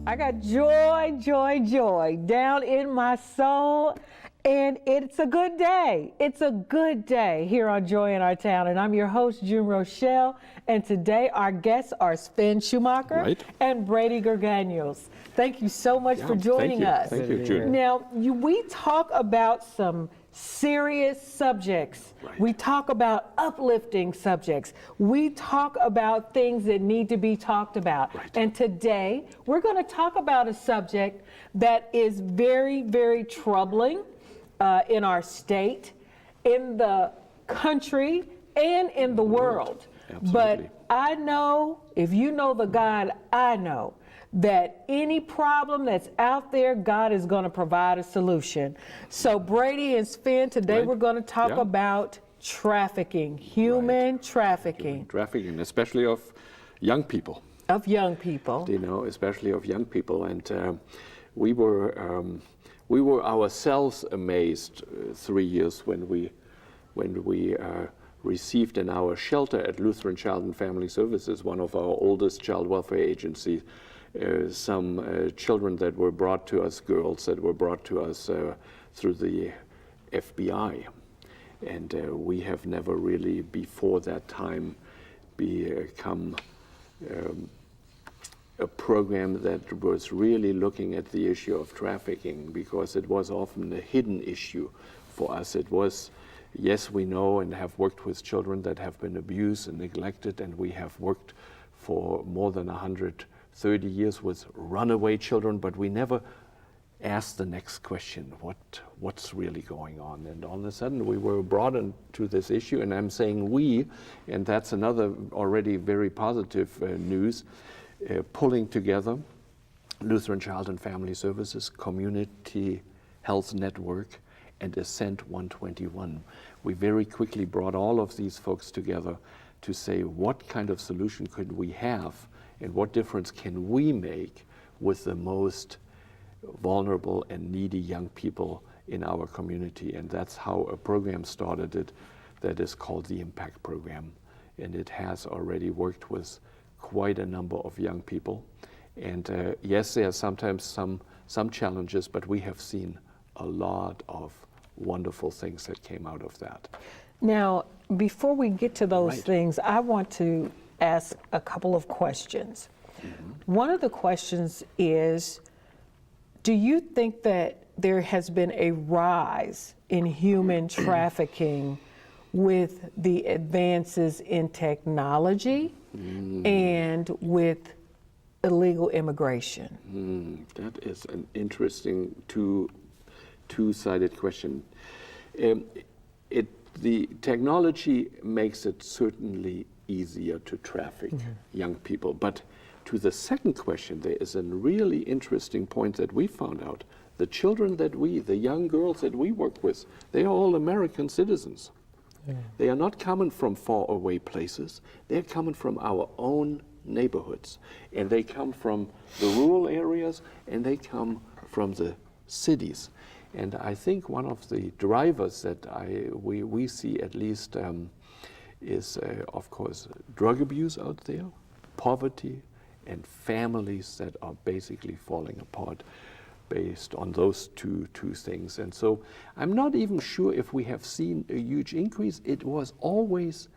I got joy, joy, joy down in my soul. And it's a good day. It's a good day here on Joy in Our Town. And I'm your host, June Rochelle. And today our guests are Sven Schumacher and Brady Gerganos. Thank you so much for joining us. Thank you, June. Now, we talk about some serious subjects. We talk about uplifting subjects. We talk about things that need to be talked about. And today, we're going to talk about a subject that is very, very troubling in our state, in the country, and in the world. Absolutely. But I know, if you know the God I know, that any problem that's out there, God is going to provide a solution. So Brady and Sven, today we're going to talk about trafficking, human trafficking. Human trafficking, especially of young people. Of young people. You know, especially of young people. And we were ourselves amazed 3 years when we received in our shelter at Lutheran Child and Family Services, one of our oldest child welfare agencies, some children that were brought to us, girls that were brought to us through the FBI. And we have never really, before that time, become a program that was really looking at the issue of trafficking, because it was often a hidden issue for us. It was, yes, we know and have worked with children that have been abused and neglected, and we have worked for more than 130 years with runaway children, but we never asked the next question, what's really going on? And all of a sudden we were brought into this issue, and I'm saying we, and that's another already very positive news, pulling together Lutheran Child and Family Services, Community Health Network, and Ascent 121. We very quickly brought all of these folks together to say, what kind of solution could we have, and what difference can we make with the most vulnerable and needy young people in our community? And that's how a program started that is called the Impact Program. And it has already worked with quite a number of young people. And yes, there are sometimes some challenges, but we have seen a lot of wonderful things that came out of that. Now, before we get to those things, I want to ask a couple of questions. One of the questions is, do you think that there has been a rise in human trafficking with the advances in technology and with illegal immigration? That is an interesting two-sided question. The technology makes it certainly easier to traffic young people, but to the second question, there is a really interesting point that we found out. The children the young girls that we work with, they are all American citizens. They are not coming from far away places. They're coming from our own neighborhoods. And they come from the rural areas, and they come from the cities. And I think one of the drivers that we see at least is, of course, drug abuse out there, poverty, and families that are basically falling apart based on those two things. And so I'm not even sure if we have seen a huge increase. It was always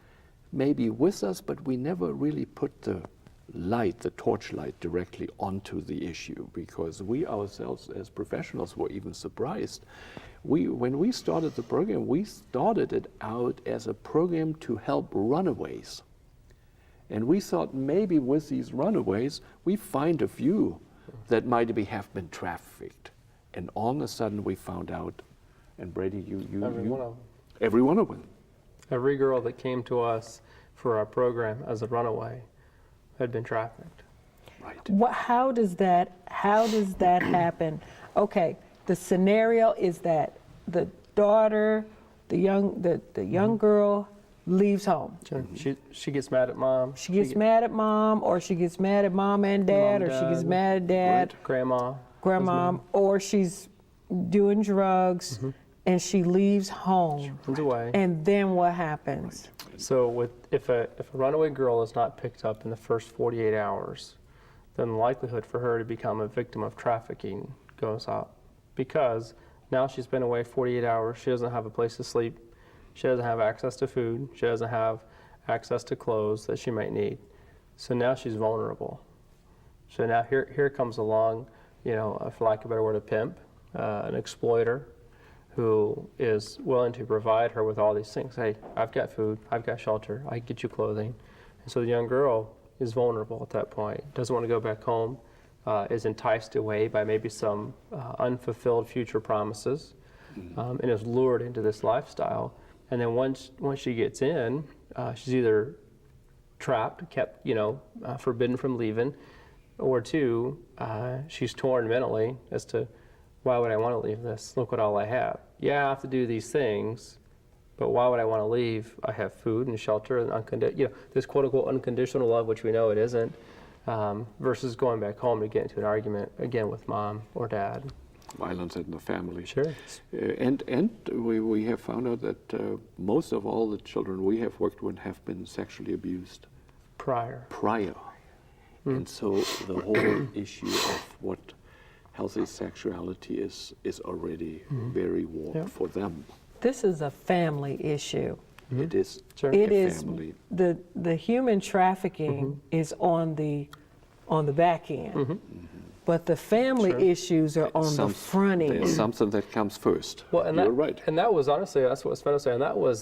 maybe with us, but we never really put the torchlight directly onto the issue, because we ourselves as professionals were even surprised. When we started the program, we started it out as a program to help runaways. And we thought maybe with these runaways, we find a few that might have been trafficked. And all of a sudden we found out, and Brady, Every one of them. Every one of them. Every girl that came to us for our program as a runaway had been trafficked. How does that happen? Okay, the scenario is that the daughter, the young girl leaves home. She gets mad at mom. She gets mad at mom, or she gets mad at mom and dad, or she gets mad at dad, grandma, or she's doing drugs, and she leaves home. Runs away. And then what happens? So if a runaway girl is not picked up in the first 48 hours, then the likelihood for her to become a victim of trafficking goes up. Because now she's been away 48 hours, she doesn't have a place to sleep, she doesn't have access to food, she doesn't have access to clothes that she might need. So now she's vulnerable. So now here comes along, for lack of a better word, a pimp, an exploiter, who is willing to provide her with all these things. Hey, I've got food, I've got shelter, I can get you clothing. And so the young girl is vulnerable at that point, doesn't want to go back home, is enticed away by maybe some unfulfilled future promises, and is lured into this lifestyle. And then once she gets in, she's either trapped, kept, forbidden from leaving, or two, she's torn mentally as to, why would I want to leave this? Look what all I have. Yeah, I have to do these things, but why would I want to leave? I have food and shelter and this quote unquote unconditional love, which we know it isn't, versus going back home to get into an argument again with mom or dad. Violence in the family. Sure. And we have found out that most of all the children we have worked with have been sexually abused Prior. And so the whole issue of what healthy sexuality is already very warm for them. This is a family issue. It is Sure. It a is family. the human trafficking is on the back end, but the family Sure. issues are on the front end. There's something that comes first. Well, and You're that, right. And that was honestly, that's what I was trying to say, and that was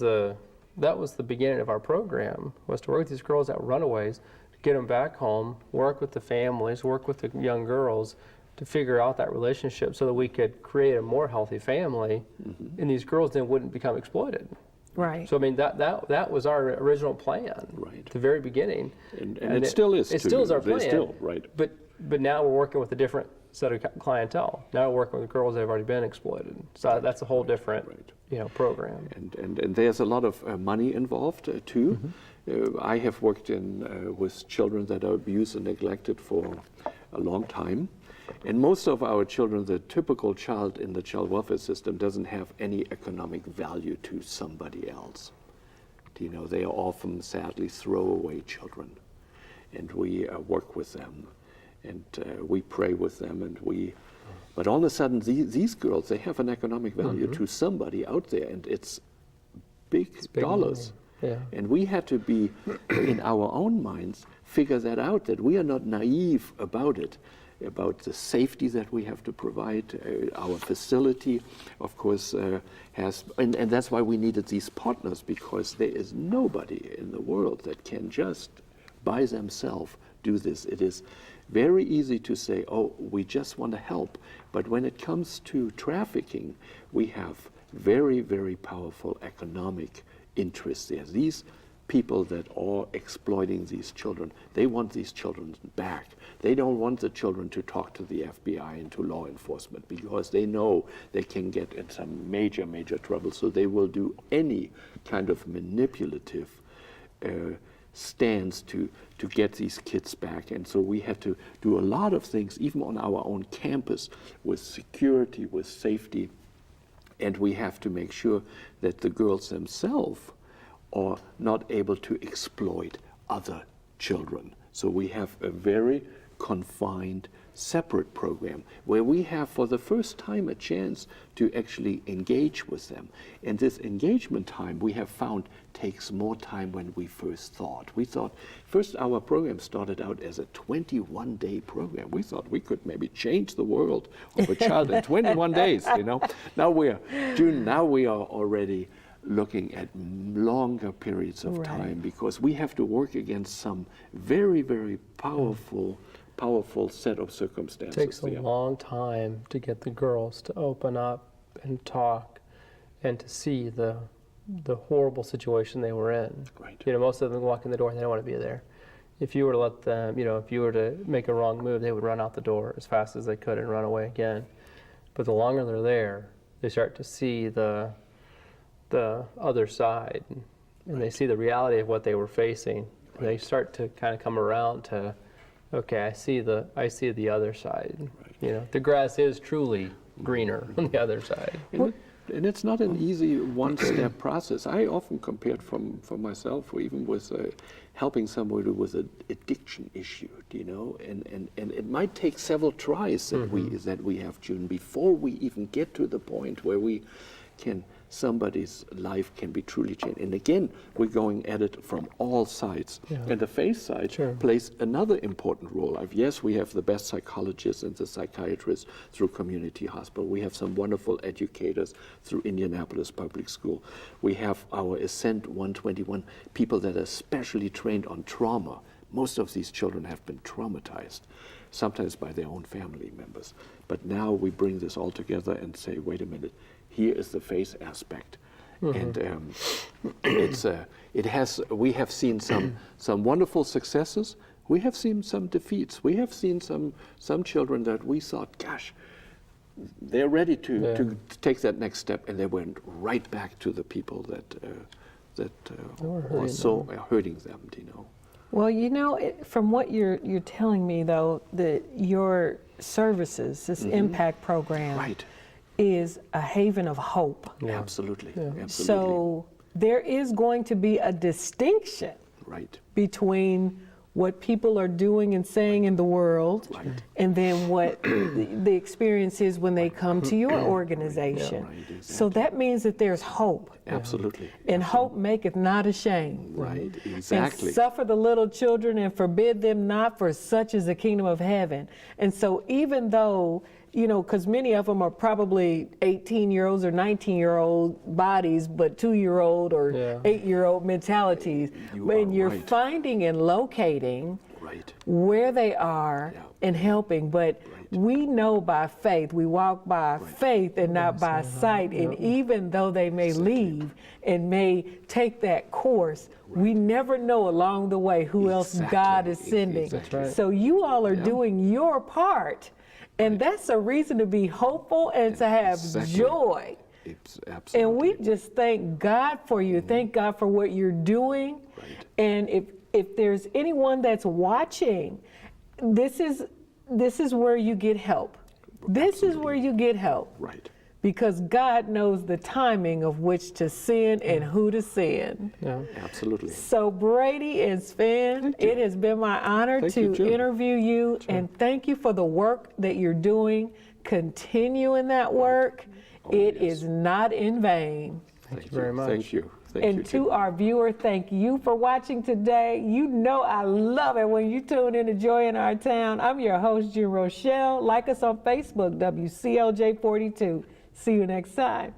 the beginning of our program, was to work with these girls that were runaways, to get them back home, work with the families, work with the young girls, to figure out that relationship so that we could create a more healthy family, and these girls then wouldn't become exploited. Right. So I mean that was our original plan, Right. at the very beginning, And it still is. It still is our They plan. still, right. But now we're working with a different set of clientele. Now we're working with girls that have already been exploited. So that's a whole different, program. And there's a lot of money involved too. I have worked with children that are abused and neglected for a long time. And most of our children, the typical child in the child welfare system doesn't have any economic value to somebody else. They are often sadly throwaway children. And we work with them, and we pray with them, but all of a sudden these girls, they have an economic value to somebody out there, and it's big dollars. Money. Yeah. And we had to be, in our own minds, figure that out, that we are not naive about it, about the safety that we have to provide. Our facility, of course, has, and that's why we needed these partners, because there is nobody in the world that can just by themselves do this. It is very easy to say, oh, we just want to help. But when it comes to trafficking, we have very, very powerful economic interests there. These people that are exploiting these children, they want these children back. They don't want the children to talk to the FBI and to law enforcement, because they know they can get in some major, major trouble. So they will do any kind of manipulative stance to get these kids back. And so we had to do a lot of things, even on our own campus, with security, with safety. And we have to make sure that the girls themselves are not able to exploit other children. So we have a very confined, separate program where we have for the first time a chance to actually engage with them. And this engagement time, we have found, takes more time than we first thought. We thought, first our program started out as a 21-day program. We thought we could maybe change the world of a child in 21 days, Now we are already looking at longer periods of time, because we have to work against some very, very powerful set of circumstances. It takes a long time to get the girls to open up and talk and to see the horrible situation they were in. Right. Most of them walk in the door and they don't want to be there. If you were to let them, if you were to make a wrong move, they would run out the door as fast as they could and run away again. But the longer they're there, they start to see the other side, and they see the reality of what they were facing. And they start to kind of come around to, okay, I see the other side. The grass is truly greener on the other side. And it's not an easy one-step process. I often compared from myself, or even with helping somebody with an addiction issue, you know, and it might take several tries that we have, June, before we even get to the point where somebody's life can be truly changed. And again, we're going at it from all sides. Yeah. And the faith side plays another important role. Yes, we have the best psychologists and the psychiatrists through community hospital. We have some wonderful educators through Indianapolis Public School. We have our Ascent 121 people that are specially trained on trauma. Most of these children have been traumatized, sometimes by their own family members. But now we bring this all together and say, wait a minute, here is the faith aspect, and we have seen some wonderful successes. We have seen some defeats. We have seen some children that we thought, gosh, they're ready to take that next step, and they went right back to the people that were so hurting them, you know. Well, you know, from what you're telling me, though, that your services, this impact program, is a haven of hope. Yeah. Absolutely. Yeah. Absolutely. So there is going to be a distinction between what people are doing and saying in the world and then what the experience is when they come to your organization. Exactly. So that means that there's hope. Absolutely. And hope maketh not ashamed. Right, exactly. And suffer the little children and forbid them not, for such is the kingdom of heaven. And so even though, you know, because many of them are probably 18-year-olds or 19-year-old bodies, but 2-year-old or 8-year-old mentalities. When you're finding and locating where they are and helping. But we know by faith, we walk by faith and not by sight. And even though they may leave and may take that course, we never know along the way who else God is sending. So you all are doing your part. And that's a reason to be hopeful and to have joy. Absolutely. And we just thank God for you. Thank God for what you're doing. And if there's anyone that's watching, this is where you get help. This is where you get help. Right. Because God knows the timing of which to send and who to send. Yeah. Absolutely. So Brady and Sven, it has been my honor to interview you, and thank you for the work that you're doing. Continue in that work. It is not in vain. Thank you very much. Thank you. And to our viewer, thank you for watching today. You know I love it when you tune in to Joy in Our Town. I'm your host, June Rochelle. Like us on Facebook, WCLJ42. See you next time.